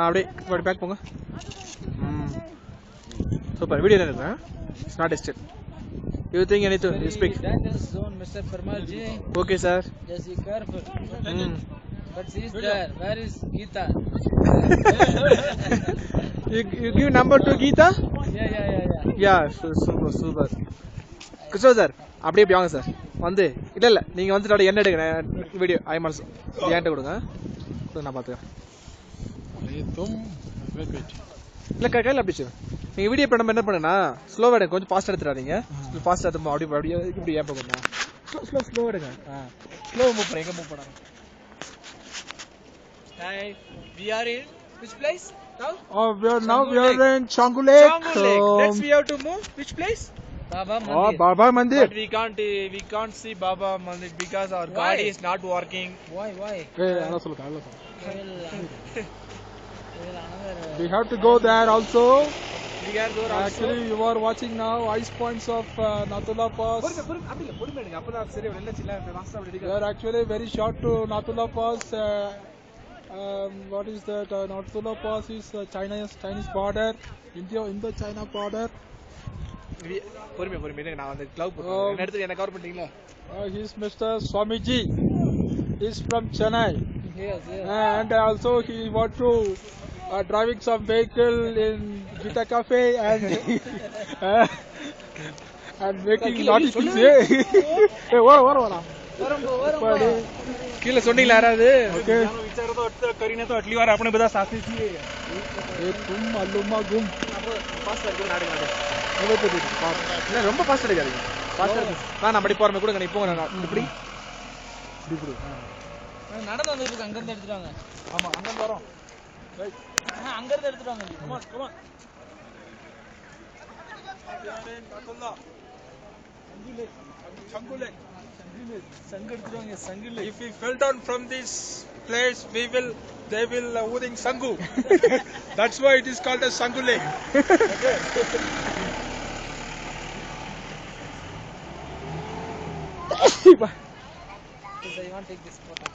அப்படியே பேக் போங்க. Super. Video என்ன இருக்குங்க? It's not tested. You think anything? You speak. Dangerous zone, Mr. Parmal ji. Okay, sir. Just be careful. But she is there. Where is Geeta? You give number to Geeta? Yeah. Super. Krishna sir அப்படியே இப்படி வாங்க sir. வந்து இல்லை நீங்கள் வந்துட்டு என்ன எடுங்க video ஐமால்ஸ் என்கிட்ட கொடுங்க, நான் பார்த்துக்கிறேன். இல்லை கையில் அப்படி சார் நீங்கள் வீடியோ இப்போ நம்ம என்ன பண்ணுன்னா ஸ்லோவாக எடுங்க, கொஞ்சம் ஃபாஸ்ட்டாக எடுத்துடாதீங்க. ஃபாஸ்ட்டாக எடுத்து அப்படியே இப்படி ஏன் போகணும், ஸ்லோ எடுங்க. ஸ்லோ மூவ் பண்ண எங்கே மூவ் பண்ணாங்க. We are in which place now? Now we are in Changu Lake. Next we have to move which place? Baba Mandir. Baba Mandir. But we can't see Baba Mandir because our guide is not working. Why? We have to go there also. We are there also. Actually, you are watching now ice points of Nathula Pass. We are actually very short to Nathula Pass. What is that? Nathula Pass is Chinese border, Indo-China border. பொறுமையா நான் அந்த glove போடுறேன். என்ன எடுத்து என்ன cover பண்ணிட்டீங்களா? He is Mr. Swamiji. He is from Chennai. Yes. And also he want to driving some vehicle in Gita Cafe and and making naughty things. Hey, wara. கீழே சொன்னீங்களா யாராவது? Okay. विचार तो करीने तो अगली बार अपने બધા સાથે છીએ. ए तुम मालूमा गुम. ஃபாஸ்ட் இருக்கு நாடுங்க. இல்லை ரொம்ப ஃபாஸ்ட் எடுக்காதீங்க. நான் அப்படி போகிறமே கூட நீ போங்க. நான் இப்படி நடந்து வந்துருக்கு. அங்கேருந்து எடுத்துட்டாங்க. ஆமாம் அங்கேருந்து வரோம். அங்கேருந்து எடுத்துட்டாங்க. If we fell down from this place, they will Uding Sangu. That's why it is called as Sangu Lake. I want to take this photo.